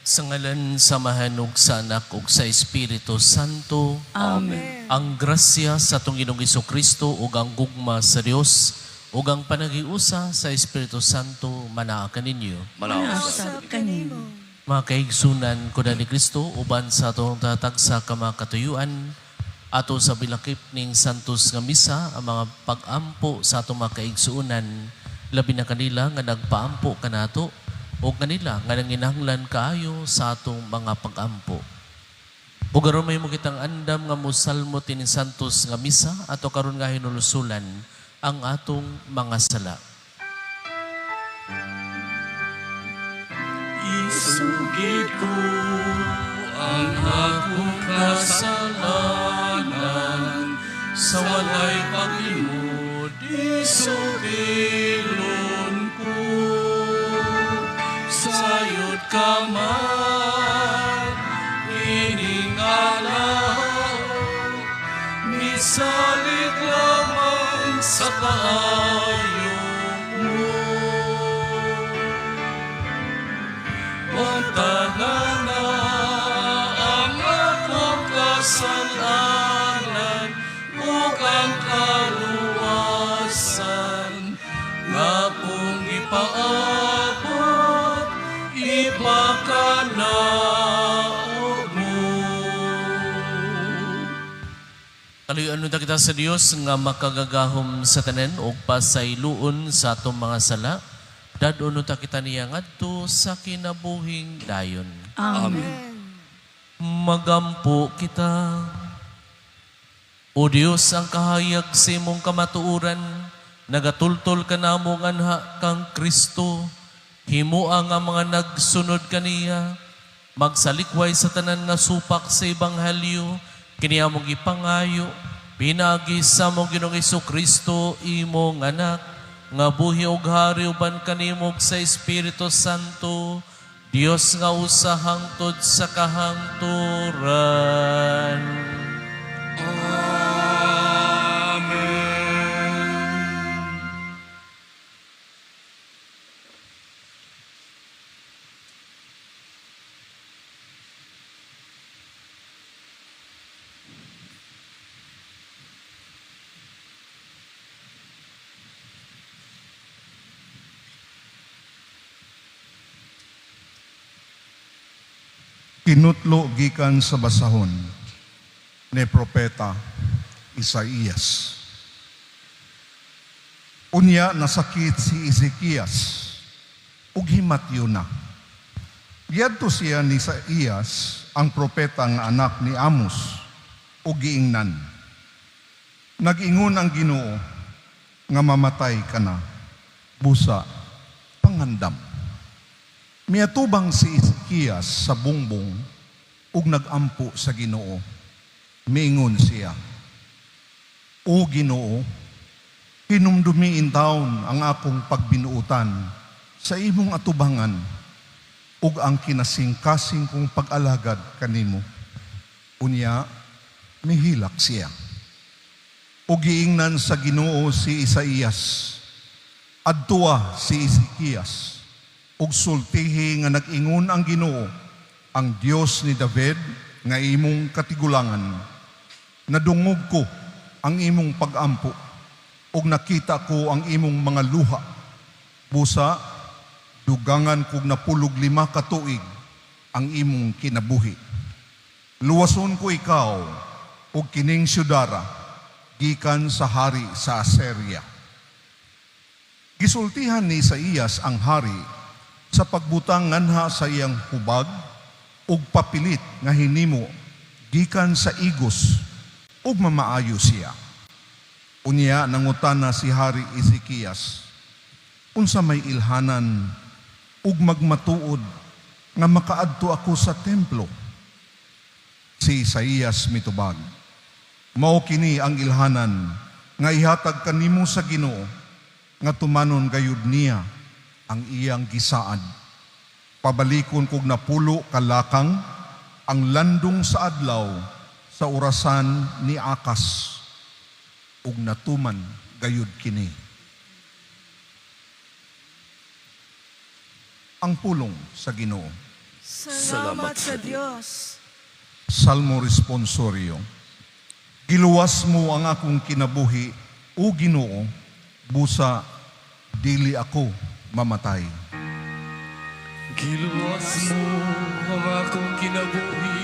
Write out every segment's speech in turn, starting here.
Sa ngalan sa Mahanug sa Anak ug sa Espiritu Santo. Amen. Ang grasya sa atong Ginoong Jesucristo ug ang gugma sa Dios ug ang panagiusa sa Espiritu Santo manaa kaninyo. Manausap kanimo. Mga kaigsunan ko ni Kristo uban sa atong tatag sa kamakatuyuan ato sa bilakip ning santos nga misa ang mga pag-ampo sa atong mga kaigsuunan labi na kanila nga nagpaampo kanato o kanila nga nanginahanglan kaayo sa atong mga pag-ampo. Ug aron may mo kitang andam nga mosalmo tining santos nga misa ato karon nga hinulusulan ang atong mga sala. Isugid ko ang akong kasalanan sa walay paglimod, isugilon ko. Sayod ka man, ining alaw, misalig lamang sa kaayo mo. Magtanan na ang akong kasalanan ug ang kaluwasan nga kung ipaabot, ipakanaog mo. Kaluyan nun ta kita sa Dios nga makagagahom sa tanan ug pasayloon sa atong mga sala. Dadon ta kita niya ngadto sa kinabuhing dayon. Amen. Magampo kita. O Dios, ang kahayag sa imong kamatuuran, nagatultol ka na mo anha kang Kristo, himuang nga mga nagsunod kaniya, magsalikway sa tanan nga supak sa Ebanghelyo, kiniya mong ipangayo, pinagi sa mong Ginoong Jesucristo, imong anak, nga buhi og hari uban kanimog sa Espiritu Santo, Dios nga usa hangtod sa kahangturan. Kinutlo gikan sa basahon ni Propeta Isaías. Unya nasakit si Ezekias ug himatyo na. Giadto siya ni Isaías, ang propeta nga anak ni Amos, ug giingnan. Nag-ingon ang Ginoo nga mamatay ka na, busa pangandam. Miatubang si Ezekias sa bungbong ug nagampo sa Ginoo. Miingon siya, O Ginoo, hinumdumiin taon ang akong pagbinuutan sa imong atubangan ug ang kinasingkasing kong pag-alagad kanimo. Unya, mihilak siya. O giingnan sa Ginoo si Isaías, adtua si Ezekias, ug sultihi nga nag-ingon ang Ginoo, ang Dios ni David nga imong katigulangan. Nadungog ko ang imong pag-ampo ug nakita ko ang imong mga luha. Busa, dugangan kog napulog 5 ka tuig ang imong kinabuhi. Luwason ko ikaw ug kining syudara gikan sa hari sa Assyria. Gisultihan ni Isaías ang hari sa pagbutang nganha sa iyang hubag ug papilit nga hinimo gikan sa igos ug mamaayo siya. Unya nangutana si Hari Ezekias, unsa may ilhanan ug magmatuod nga makaadto ako sa templo? Si Isaías mitubag, mao kini ang ilhanan nga ihatag kanimo sa Ginoo nga tumanon gayud niya ang iyang gisaad. Pabalikon kog napulo kalakang ang landong sa adlaw sa orasan ni Akas ug natuman gayud kini. Ang pulong sa Ginoo. Salamat sa Diyos. Salmo responsorio. Giluwas mo ang akong kinabuhi, o Ginoo, busa dili ako mamatay. Giluwas mo ang akong kinabuhi,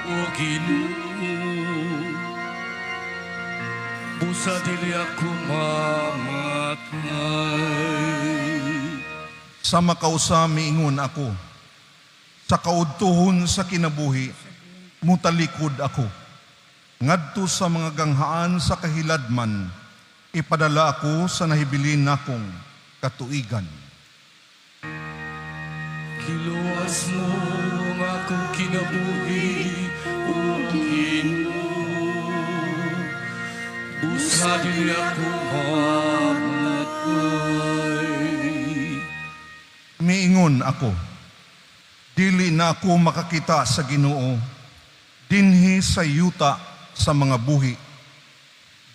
O Ginoo. Busa dili ako mamatay. Sa makausa miingon ako, sa kaudtuhon sa kinabuhi, mutalikod ako. Ngadto sa mga ganghaan sa kahiladman, ipadala ako sa nahibilin nakong katuigan. Giluwas mo ang akong kinabuhi, O Ginoo. Busa dili ako mamatay. Miingon ako, dili na ako makakita sa Ginoo, dinhi sa yuta sa mga buhi.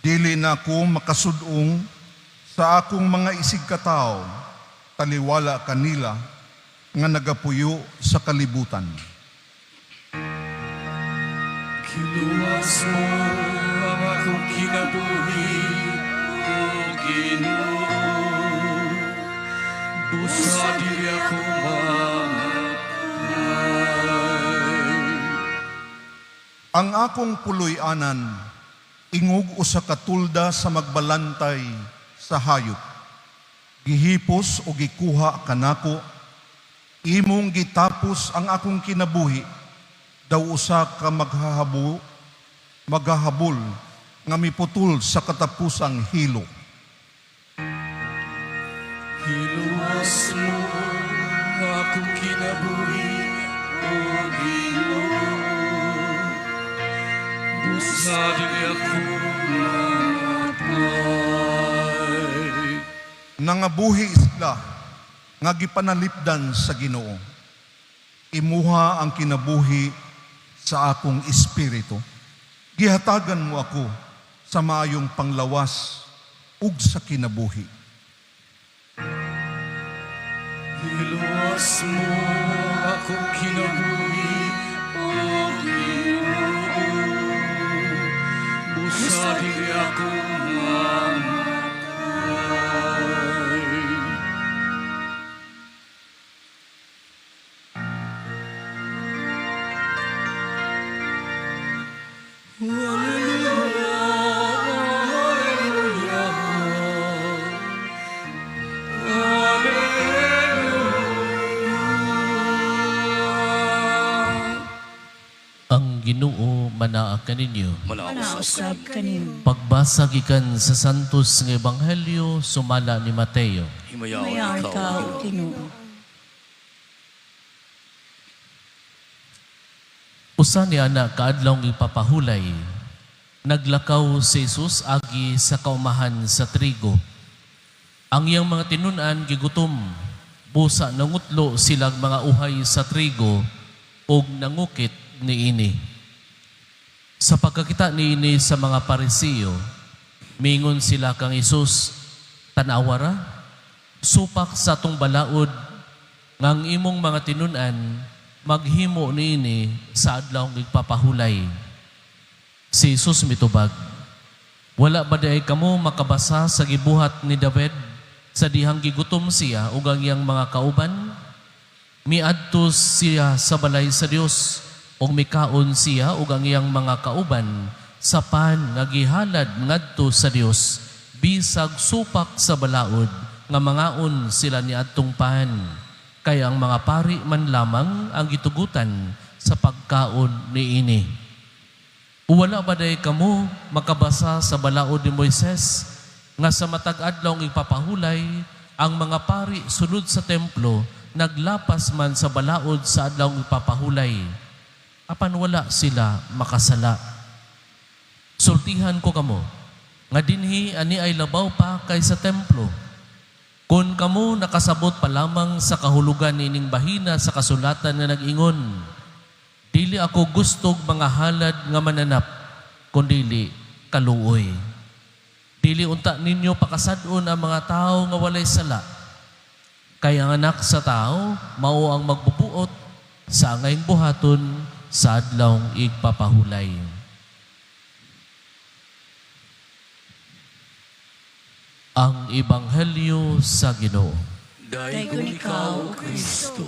Dili na ako makasudong sa akong mga isig katao, taliwala kanila nga nagapuyo sa kalibutan. Giluwas mo ang akong kinabuhi, O Ginoo. Busa dili ako mamatay. Ang akong puloy-anan, ingog usa ka tulda sa magbalantay sa hayop. Gihipos o gikuha kanako, imong gitapos ang akong kinabuhi, daw usa ka maghahabol nga miputol sa katapusang hilo. Giluwas mo ang akong kinabuhi, O Ginoo. Busa dili ako mamatay. Nangabuhi sila nga gipanalipdan sa Ginoo. Imuha ang kinabuhi sa akong espiritu. Gihatagan mo ako sa maayong panglawas ug sa kinabuhi. Giluwas mo akong kinabuhi, O Ginoo. Busa dili ako mamatay. Ang Ginoo manaa kaninyo. Manausab kanimo. Pagbasa gikan sa Santos nga Ebanghelyo sumala ni Mateo. Mayaw ikaw, Ginoo. Usa ni ana kaadlaw ipapahulay. Naglakaw si Jesus agi sa kaumahan sa trigo. Ang iyang mga tinunan gigutom. Busa nangutlo silang mga uhay sa trigo ug nangukit niini. Sa pagkakita niini sa mga Parisiyo, mingon sila kang Isus, tanawara, supak sa atong balaod, ngang imong mga tinunan, maghimo niini sa adlaw ng igpapahulay. Si Isus mitubag, wala ba day kamo makabasa sa gibuhat ni David sa dihang gigutom siya ug ang iyang mga kauban? Miadto siya sa balay sa Dios ug mikaon siya ug ang iyang mga kauban sa pan nga gihalad ngadto sa Dios bisag supak sa balaod nga mangaon sila ni adtong pan. Kaya ang mga pari man lamang ang gitugutan sa pagkaon niini. Wala ba day kamo makabasa sa balaod ni Moises nga sa matag adlaw ipapahulay ang mga pari sulod sa templo naglapas man sa balaod sa adlaw ipapahulay. Apan wala sila makasala. Sultihan ko kamo, nga dinhi ani ay labaw pa kay sa templo. Kung kamo nakasabot pa lamang sa kahulugan nining bahina sa kasulatan nga nag-ingon, dili ako gustog mga halad nga mananap, kundili kaluoy. Dili unta ninyo pakasadon ang mga tao nga walay sala. Kaya ang anak sa tao, mao ang magbubuot sa angayng buhaton sa adlawng igpapahulay. Ang Ebanghelyo sa Ginoo. Daigon ikaw, Kristo.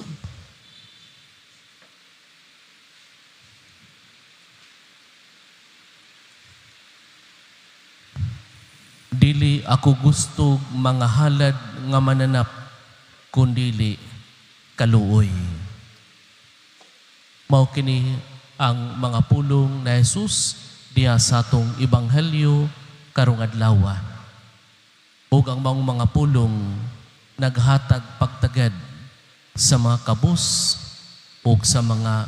Dili ako gusto mga halad nga mananap, kundili kaluoy. Mao kini ang mga pulong na Jesus diha sa atong Ebanghelyo karong adlaw. Ug ang mga pulong naghatag pagtagad sa mga kabus ug sa mga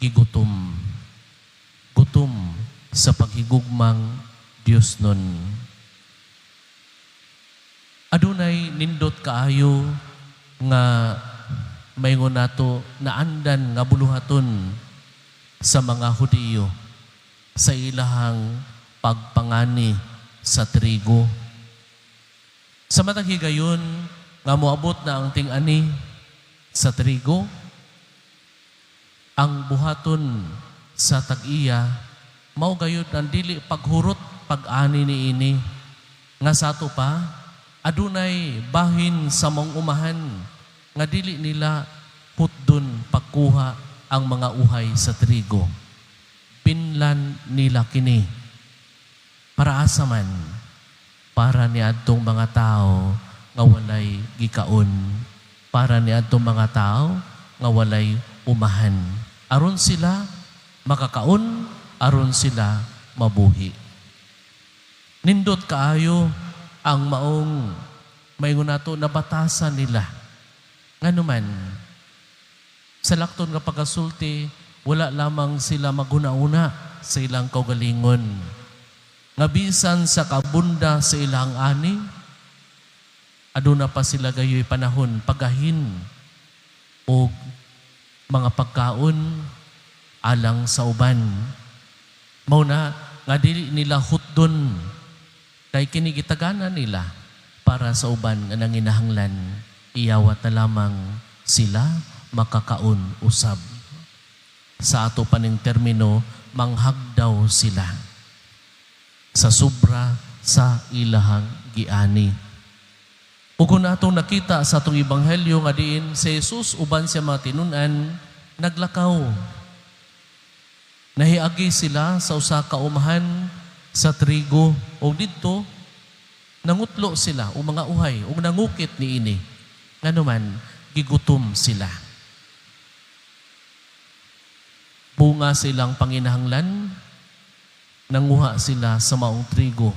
gigutom. Gutom sa paghigugmang Dios nun. Adunay nindot kaayo nga mayngon nato naandan nga buluhaton sa mga Hudiyo sa ilahang pagpangani sa trigo. Sa matang higayon nga moabot na ang ting-ani sa trigo, ang buhaton sa tag-iya mao gayud ang dili paghurot pag-ani niini nga sato pa adunay bahin sa mong umahan nga dili nila hutdon pagkuha ang mga uhay sa trigo. Pinlan nila kini. Para asa man? Para ni adtong mga tao nga walay gikaon. Para ni adtong mga tao nga walay umahan. Aron sila makakaon, aron sila mabuhi. Nindot kaayo ang maong mayngon nato nabatasan nila. Ngano man, sa lakton nga pagkasulti, wala lamang sila maguna-una sa ilang kaugalingon. Nga bisan sa kabunda sa ilang ani, aduna pa sila gayoy panahon pagahin o mga pagkaon alang sa uban. Mauna nga dili nila hutdon kay kinigitaganan nila para sa uban nga nanginahanglan, iyawat na lamang sila makakaon usab. Sa ato paning termino, manghagdaw sila sa sobra sa ilahang giani. Ug kung atong nakita sa atong Ebanghelyo nga diin si Jesus uban sa mga tinun-an naglakaw. Nahiagi sila sa usa ka umahan sa trigo o dito nangutlo sila o mga uhay o nangukit niini. Ngano man gigutom sila. Bunga silang panginahanglan, nanguha sila sa maong trigo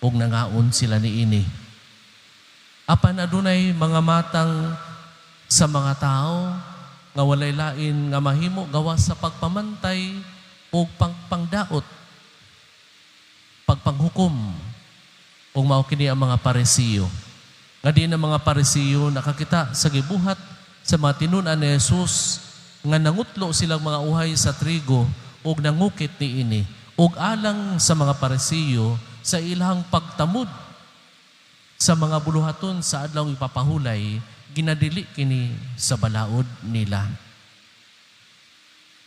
ug nangaon sila niini. Apan adunay mga matang sa mga tao nga walay lain nga mahimo gawas sa pagpamantay o pangdaot, pagpanghukom, o mao kini ang mga Parisiyo. Nga di na mga Parisiyo nakakita sa gibuhat sa mga tinun-an ni Jesus nga nangutlo silang mga uhay sa trigo o nangukit niini. O alang sa mga Parisiyo sa ilang pagtamod sa mga buluhaton sa adlaw ipapahulay, ginadili kini sa balaod nila.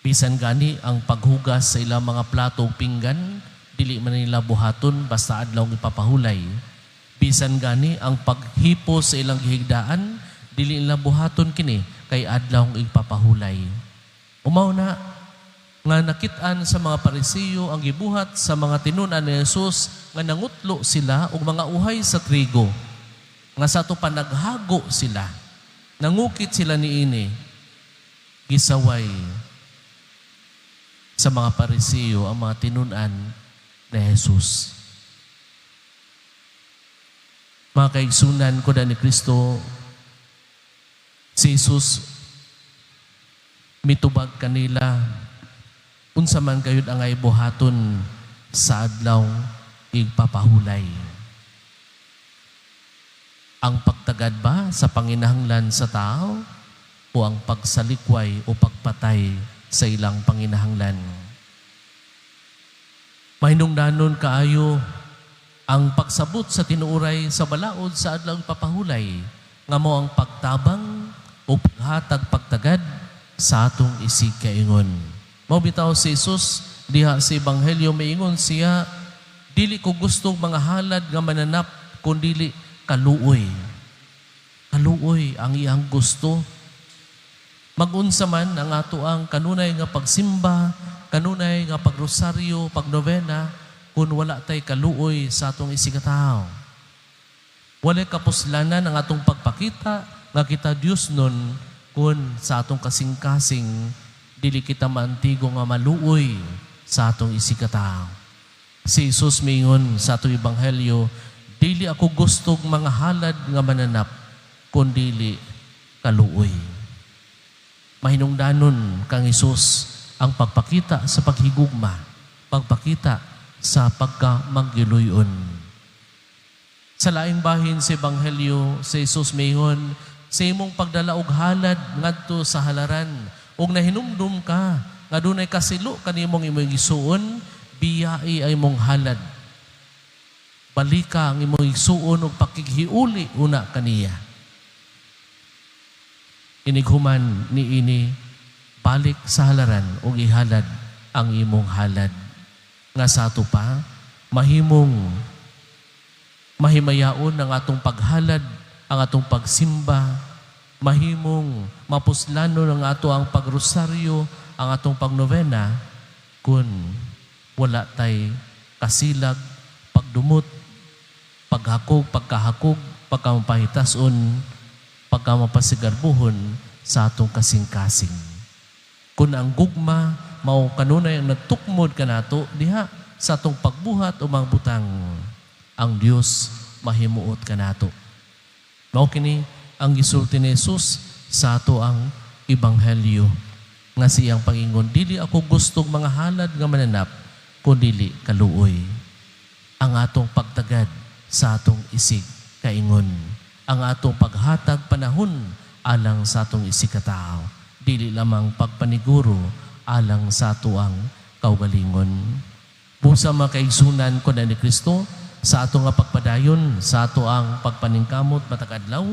Bisan gani ang paghugas sa ilang mga plato o pinggan, dili man nila buhaton basta adlaw ipapahulay. Bisan gani ang paghipo sa ilang gihigdaan, dili nila buhaton kini kay adlaw ipapahulay. Umaw na nga nakit-an sa mga Parisiyo ang gibuhat sa mga tinun-an ni Jesus nga nangutlo sila og mga uhay sa trigo. Nga sa to pa naghago sila. Nangukit sila niini. Gisaway sa mga Parisiyo ang mga tinun-an ni Jesus. Mga kaigsunan ko ni Kristo, si Jesus mitubag kanila unsa man kayud angay buhaton sa adlaw igpapahulay. Ang pagtagad ba sa panginahanglan sa tao o ang pagsalikway o pagpatay sa ilang panginahanglan? Mahinungdanon kaayo ang pagsabot sa tinuuray sa balaod sa adlaw igpapahulay nga mo ang pagtabang o paghatag pagtagad sa atong isig kaingon. Mao bitaw si Jesus diha sa Ebanghelyo maingon siya, dili ko gusto mga halad nga mananap kundili kaluoy. Kaluoy ang iyang gusto. Magunsa man ang ato ang kanunay nga pagsimba, kanunay nga pagrosaryo, pagnovena, kung wala tay kaluoy sa atong isig katao. Walay kapuslanan ang atong pagpakita nga kita Dios nun kung sa atong kasing-kasing dili kita maantigo nga maluoy sa atong isig katao. Si Jesus mingon sa atong Ebanghelyo, dili ako gustog mga halad nga mananap kundili kaluoy. Mahinungdanon kang Hesus ang pagpakita sa paghigugma, pagpakita sa pagkamaggiluyon. Sa laing bahin sa Ebanghelyo, si Jesus mingon, sa imong pagdala og halad ngadto sa halaran, og nahinumdum ka, nga dunay kasilo kanimong imong isuon, biyai ay mong halad. Balika ang imong isuon og pakighiuli una kaniya. Inighuman ni ini, balik sa halaran og ihalad ang imong halad. Nga sa ato pa, mahimayaon ang atong paghalad, ang atong pagsimba, mahimong mapuslano ng ato ang pagrosaryo, ang atong pagnovena, kung wala tay kasilag, pagdumot, pagkahakog, pagkamapahitason, pagkamapasigarbuhon sa atong kasing-kasing. Kung ang gugma, mao kanunay ang nagtukmod kanato diha sa atong pagbuhat o mga butang, ang Dios mahimuot kanato. Mao kini ang gisulti ni Jesus sa ato ang Ebanghelyo nga siyang pangingon, dili ako gustong mga halad nga mananap kundili kaluoy. Ang atong pagtagad sa atong isig kaingon, ang atong paghatag panahon alang sa atong isig katao, dili lamang pagpaniguro alang sa ato ang kaugalingon. Busa makaigsunan ko na ni Kristo sa ato nga pagpadayon, sa ato ang pagpaningkamot matag adlaw,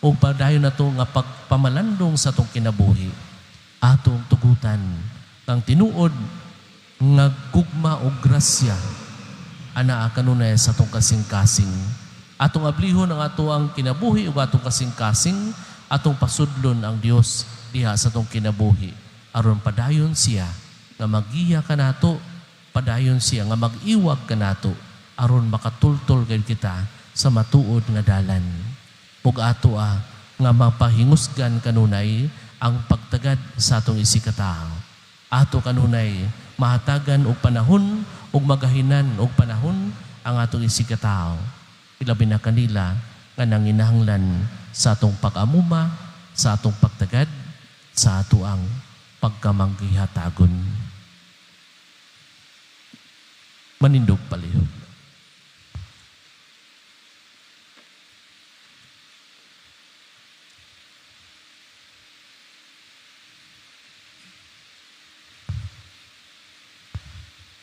o padayon na to nga pagpamalandong sa atong kinabuhi. Atong tugutan ng tinuod nga gugma o grasya ana kanunay sa atong kasing-kasing. Atong ablihon ang ato ang kinabuhi o atong kasing-kasing, atong pasudlon ang Dios diha sa atong kinabuhi. Aron padayon siya nga magiya kanato, padayon siya nga mag-iwag kanato, aron makatultol kay kita sa matuod nga dalan. Ug ato nga mapahingusgan kanunay ang pagtagad sa atong isig katao. Ato kanunay mahatagan og panahon ug magahinan og panahon ang atong isig katao. Ilabi na kanila nga nanginahanglan sa atong pag-amuma, sa atong pagtagad, sa ato ang pagkamanggihatagon. Manindog palihog.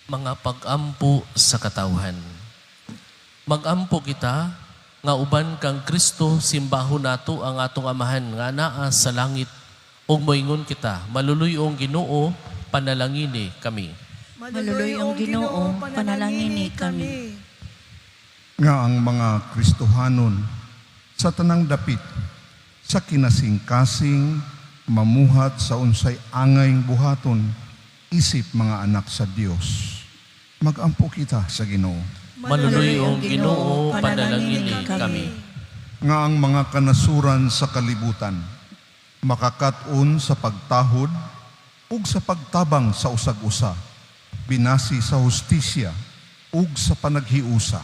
Mga pag-ampo sa katawhan. Mag-ampo kita nga uban kang Kristo, simbahon nato ang atong amahan nga naa sa langit, ug moingon kita, maluluyong Ginoo, panalangini kami. Maluluyong Ginoo, panalangini kami. Nga ang mga Kristohanon sa tanang dapit, sa kinasing-kasing, mamuhat sa unsay angayng buhaton, isip mga anak sa Dios. Mag-ampo kita sa Ginoo. Maluluyong Ginoo, panalangini kami. Nga ang mga kanasuran sa kalibutan, makakatun sa pagtahod ug sa pagtabang sa usag-usa, binasi sa hustisya ug sa panaghiusa.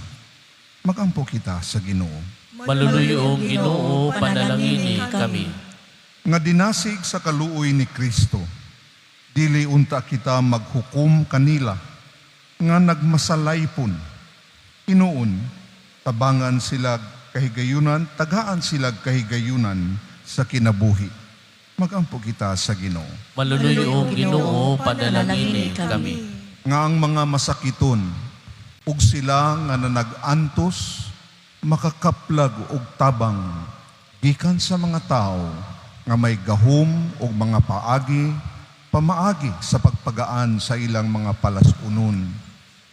Mag-ampo kita sa Ginoo. Maluluyong Ginoo, panalangini kami. Nga dinasig sa kaluoy ni Kristo, dili unta kita maghukom kanila, nga nagmasalaypon. Inuon, tabangan sila kahigayunan, tagaan sila kahigayunan sa kinabuhi. Mag-ampo kita sa Ginoo. Maluluyong Ginoo, panalangini kami. Nga ang mga masakiton, ug sila nga nanag-antos, makakaplag og tabang, gikan sa mga tao, nga may gahom o mga paagi, pamaagi sa pagpagaan sa ilang mga palasunon.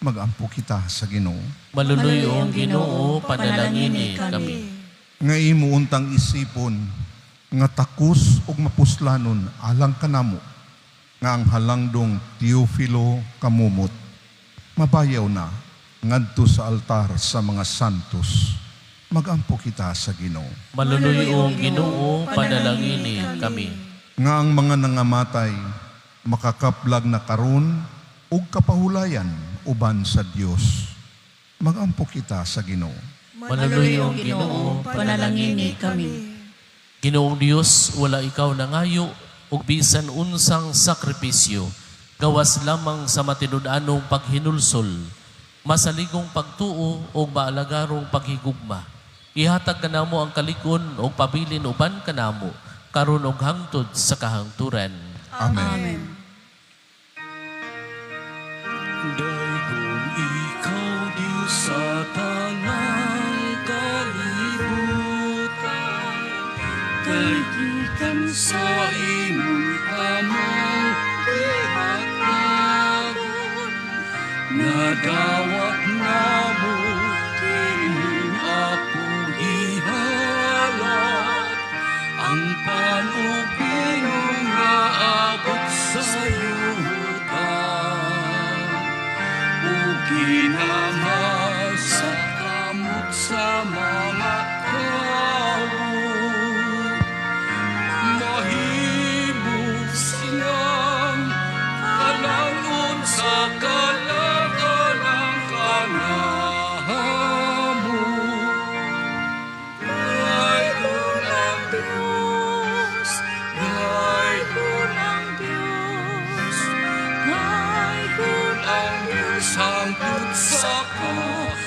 Magampo kita sa Ginoo. Maluluyo ang Ginoo, panalangini kami. Nga imo untang isipon, nga takus ug mapuslanon alang kanamo, nga ang halangdong Teofilo kamumot. Mabayaw na, ngadto sa altar sa mga santos. Magampo kita sa Ginoo. Maluluyo ang Ginoo, panalangini kami. Nga ang mga nangamatay, makakaplag na karon ug kapahulayan uban sa Dios. Magampo kita sa Ginoo. Maluluyo ang Ginoo, panalangini kami. Ginoong Dios, wala ikaw nangayo ug bisan unsang sakripisyo, gawas lamang sa matinud-anong paghinulsol, masaligong pagtuo o maalagarong paghigugma. Ihatag kanamo ang kalikon o pabilin uban kanamo, karon og hangtod sa kahangturan. Amen. Amen. Dayon ikaw, Diyos sa tanang kalibutan, kay gikan sa imong amang ihatagon, nadawat namo kining akong ihalat, ang panubing nga abot sa Ginamas sa kamot sa mga tao, mahimong silang kalangon sa kalagalang kanamo. Ngayon ang Diyos, ngayon ang Diyos, ngayon ang Diyos hangtod sa kahangturan.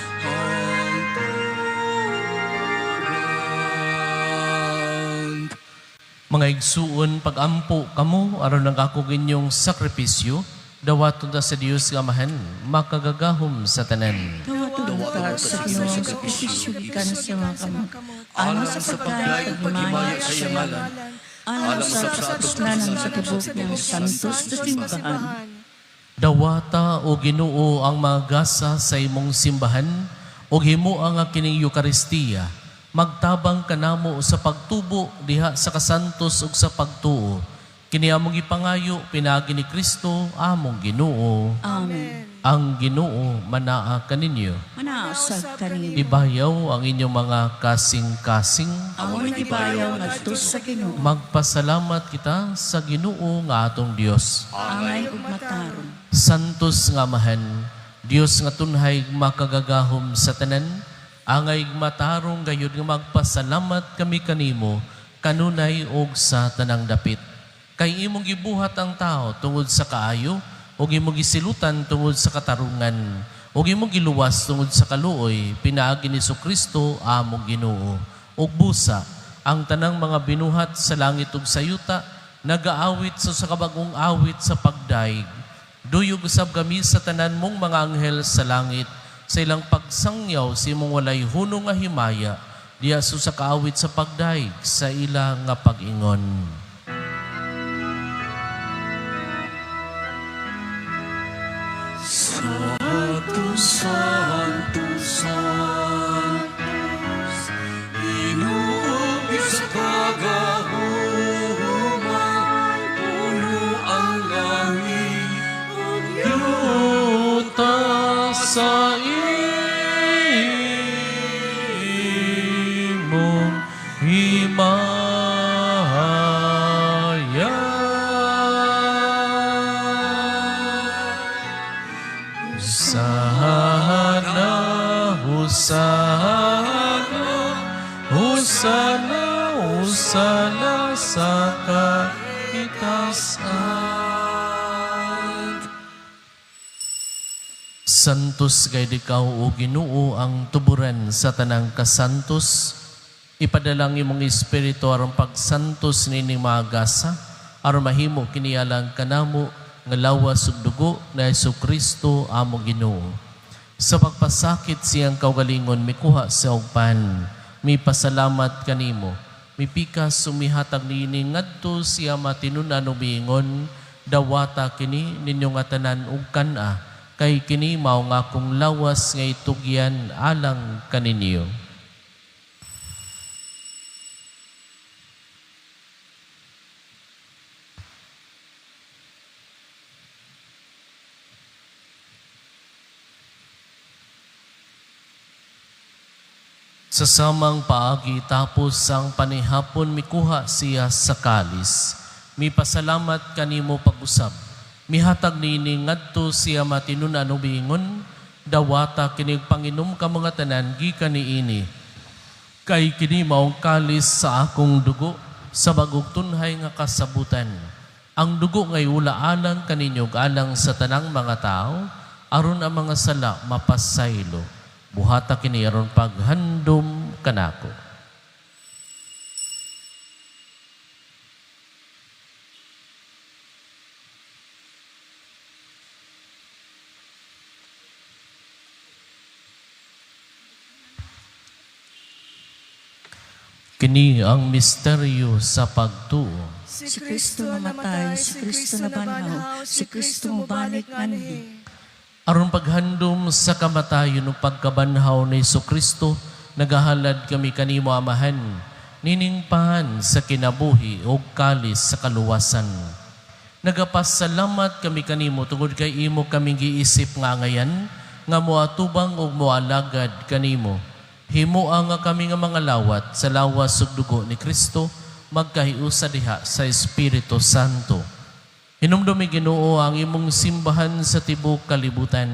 Mga igsuon, pagampo kamo, aron ang akong inyong sakripisyo, dawaton ta sa Dios nga Amahan, makagagahom sa tanan. Tawat sa Ginoo sa pisisugikan sa mga kamot. Alang sa pagdayag paghimaya sa iyang ngalan. Alang sa kasalanan sa tubok ng santos sa simbahan. Dawata o Ginoo ang mga gasa sa imong simbahan o himo ang kining Eukaristiya. Magtabang kanamo sa pagtubo diha sa kasantos ug sa pagtuo. Kini among ipangayo pinagi ni Kristo among Ginoo. Amen. Ang Ginoo manaa kaninyo. Manaasag kanino. Ibayaw ang inyong mga kasing-kasing. Amon ibayaw ngadto sa Ginoo. Magpasalamat kita sa Ginoo nga atong Dios. Angay ug matarong. Santos nga Amahan, Dios nga tunhay makagagahom sa tanan, angay matarong gayud nga magpasalamat kami kanimo, kanunay og sa tanang dapit. Kay imong gibuhat ang tao tungod sa kaayo, og imong gisilutan tungod sa katarungan, og imong giluwas tungod sa kaluoy, pinaagi ni Jesucristo among Ginoo. Og busa, ang tanang mga binuhat sa langit ug sa yuta, nagaawit sa kabagong awit sa pagdaig. Duyog usab kami sa tanan mong mga anghel sa langit, sa ilang pagsangyaw si mong walay hunong nga himaya, diya sa kaawit sa pagdaig sa ilang nga pag-ingon. Santos, Santos, Santos, inuubi sa kagahuman, puno ang langit, Yuta sa imong himaya. Husana sa kaitasan. Santos kay dikaw o Ginoo ang tuburan sa tanang kasantos. Ipadalang imong espiritu aron pagsantos nining mga gasa, aron mahimo kinialang kanamo nga lawas ug dugo na Jesucristo among Ginoo. Sa pagpasakit siyang kaugalingon mikuha sa ugpan, mi pasalamat kanimo. mipikas sumihatag nini ngadto siya matinunan umiingon, dawata kini ninyo nga tanan ug kana, kay kini mao nga akong lawas nga itugyan alang kaninyo. Sa samang paagi tapos ang panihapon mikuha siya sa kalis. Mipasalamat kanimo pag-usab. Mihatag nini ngadto siya matinunan umiingon, dawata kinig Panginom ka mga tanan gikan niini. Kay kini maong kalis sa akong dugo sa bagog tunhay nga kasabutan. Ang dugo ngay ulaalang kaninyo alang sa tanang mga tao, aron ang mga sala mapasaylo. Buhata kini aron paghandom kanako. Kini ang misteryo sa pagtuo. Si Kristo namatay, si Kristo nabanhaw, si Kristo mubalik nganhi. Aron paghandom sa kamatayon ug pagkabanhaw ni Kristo, nagahalad kami kanimo Amahan, niningpahan sa kinabuhi ug kalis sa kaluwasan. Nagapasalamat kami kanimo tungod kay imo kaming giisip nga ngayan, nga moatubang ug moalagad kanimo. Himua nga kami nga mga lawat sa lawas ug dugo ni Kristo, magkahiusa diha sa Espiritu Santo. Hinumdumi Ginoo ang imong simbahan sa tibuok kalibutan.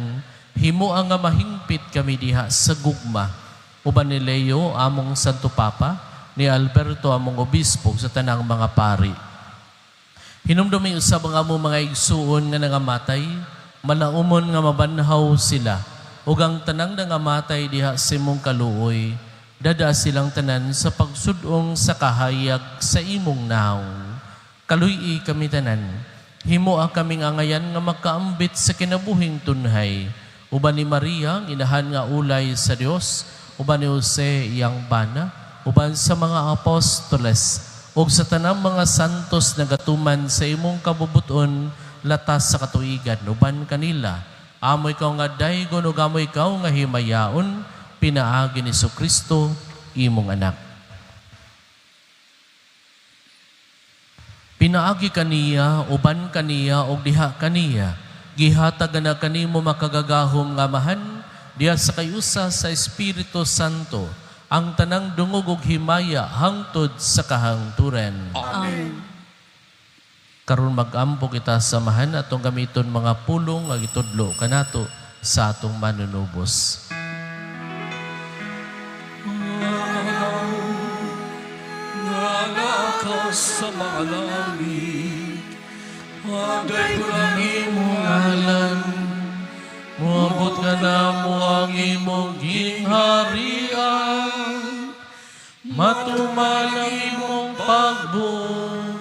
Himua nga mahingpit kami diha sa gugma. Uban ni Leo among Santo Papa, ni Alberto among obispo sa tanang mga pari. Hinumdumi usab ang among mga igsuon nga nangamatay, malaumon nga mabanhaw sila. Ug ang tanang nangamatay diha sa imong kaluoy, dada silang tanan sa pagsudong sa kahayag sa imong naong. Kaluy kami tanan. Himua kaming angayan nga makaambit sa kinabuhing tunhay. Uban ni Maria, inahan nga ulay sa Dios, uban ni Jose iyang bana, uban sa mga apostoles, ug sa tanang mga santos na gatuman sa imong kabubuton latas sa katuigan, uban kanila. Amoy ikaw nga daygon ug amoy ikaw nga himayaon, pinaagi ni Kristo imong anak. Pinaagi kaniya, uban kaniya, o diha kaniya. Gihatag na kanimo makagagahom nga Amahan, diha sa kayusa sa Espiritu Santo, ang tanang dungog ug himaya hangtod sa kahangturan. Amen. Karon mag-ampo kita sa Amahan atong gamiton mga pulong nga gitudlo kanato sa atong manunubos. Sa mga langit, agay ko lang imong Alam, muabot ka na mo ang imong gingharian, matumalang imong pagbuo,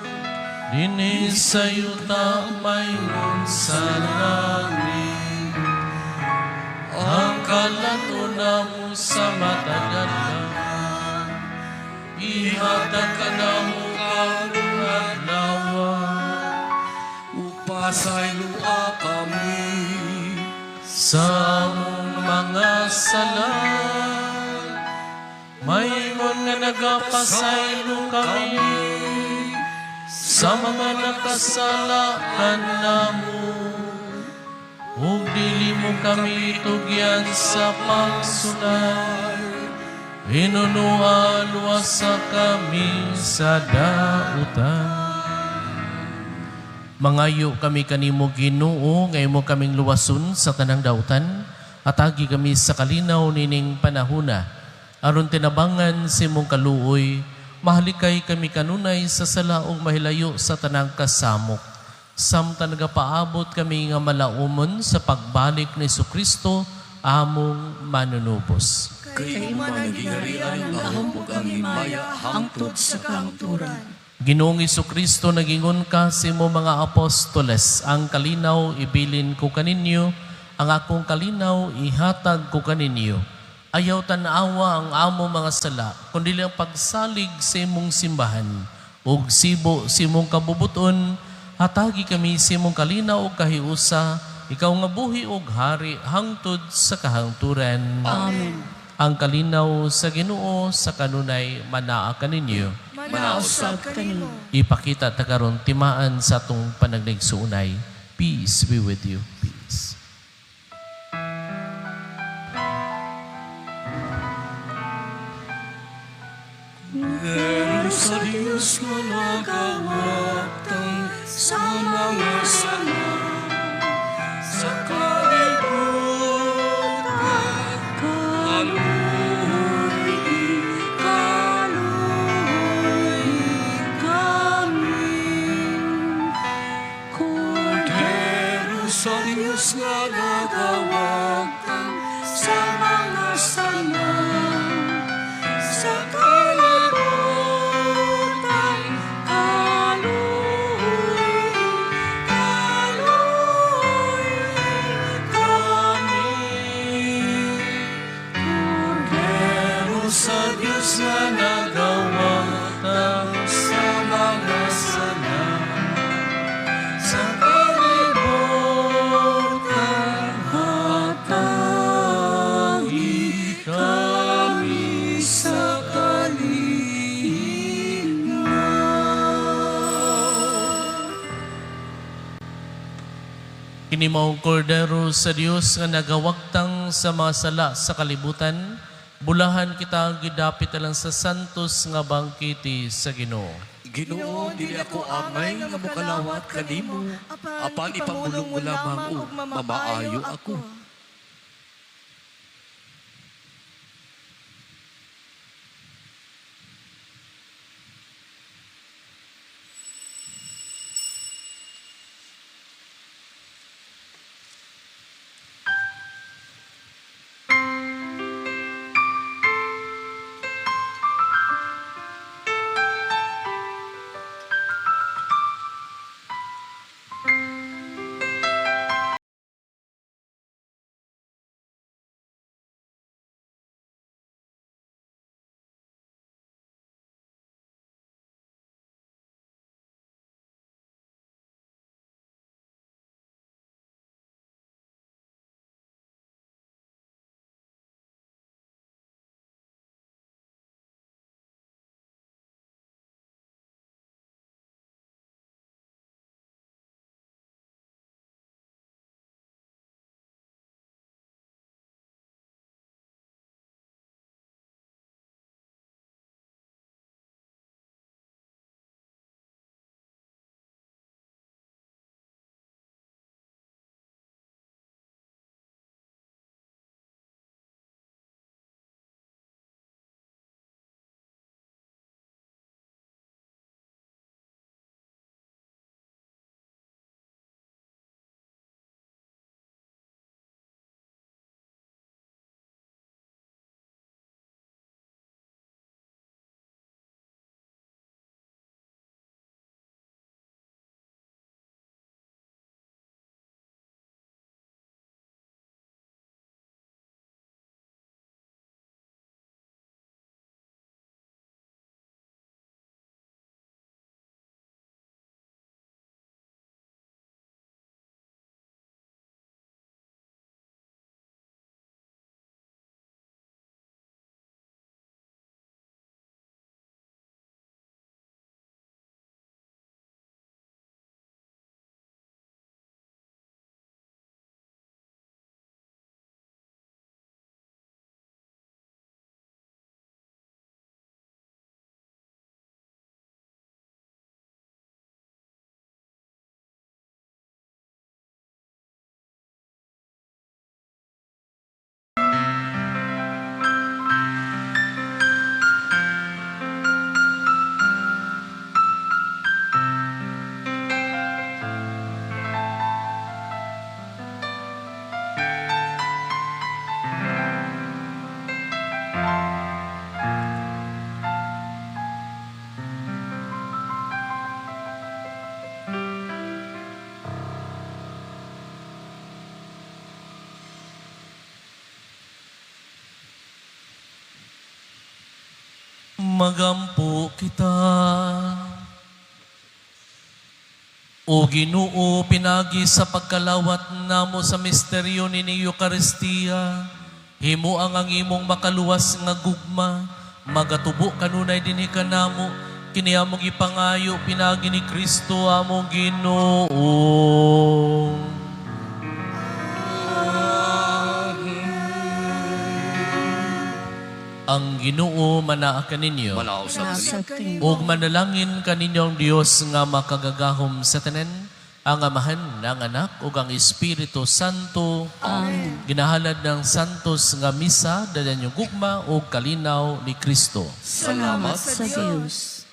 dinis sa yuta mayroon sa langit. Ang kalatuna mo sa matagalan, ihatag ka na mo ang adlaw. upasay lua kami Sa among mga sala, mayroon nga nagapasaylo kami sa mga nakasalakan namo. Ug dili mo kami tugyan sa pagsunay, hinunuan wasa kami sa dautan. Mangayo kami kanimo Ginoo, ngay mo kaming luwason sa tanang dautan, at agi kami sa kalinaw nining panahona. Aron tinabangan si mong kaluoy, mahalikay kami kanunay sa salaong mahilayo sa tanang kasamok. Samtang nagapaabot kami nga malaumon sa pagbalik ni Kristo, among manunubos. Kay imo naghiharian ang kahumpog ang himaya hangtod sa kahangturan. Ginoong Kristo, nagingon ka sa imo mga apostoles, ang kalinaw ibilin ko kaninyo, ang akong kalinaw ihatag ko kaninyo. Ayaw tanawa ang amo mga sala, kundi ang pagsalig sa imong simbahan, ug sibo sa imong kabubuton, hatagi kami sa imong kalinaw ug kahiusa, ikaw nga buhi ug hari hangtod sa kahangturan. Amen. Ang kalinaw sa Ginoo sa kanunay manaa kaninyo. Manausab kanimo. Ipakita ta karon timaan sa atong panagnaigsuunay. Peace be with you. Peace. Meron sa Diyos nga nagawatang sa mga sala sa kalibutan. Kaluoy kami. Kordero sa Diyos nga nagawatang sa mga sala sa kalibutan. Kaluoy kami. Kordero sa Diyos na nagawatang sa mga sala sa kalibutan. Hatagi kami sa kalinaw. Kini maong kordero sa Dios nga nagawagtang sa mga sala sa kalibutan, bulahan kita gidapit alang sa santos nga bangkiti sa Ginoo. Ginoo, dili ako amay nga mokalawat kanimo, apan ipamulong mo lamang o mamaayo ako. magampo kita. O Ginoo, pinagi sa pagkalawat namo sa misteryo ni Eucharistia, himo ang imong makaluwas nga gugma, magatubo kanunay dinhi kanamo, kini among ipangayo pinagi ni Kristo among Ginoo. Ang Ginoo manaa kaninyo. Manaw sa Nasa kanin. tingin. Ug manalangin kaninyong Dios nga makagagahom sa tanan, ang Amahan, ang Anak, ug ang Espiritu Santo. Amen. Ginahalad ng santos nga misa, dalan yung gugma ug kalinaw ni Kristo. Salamat sa Diyos.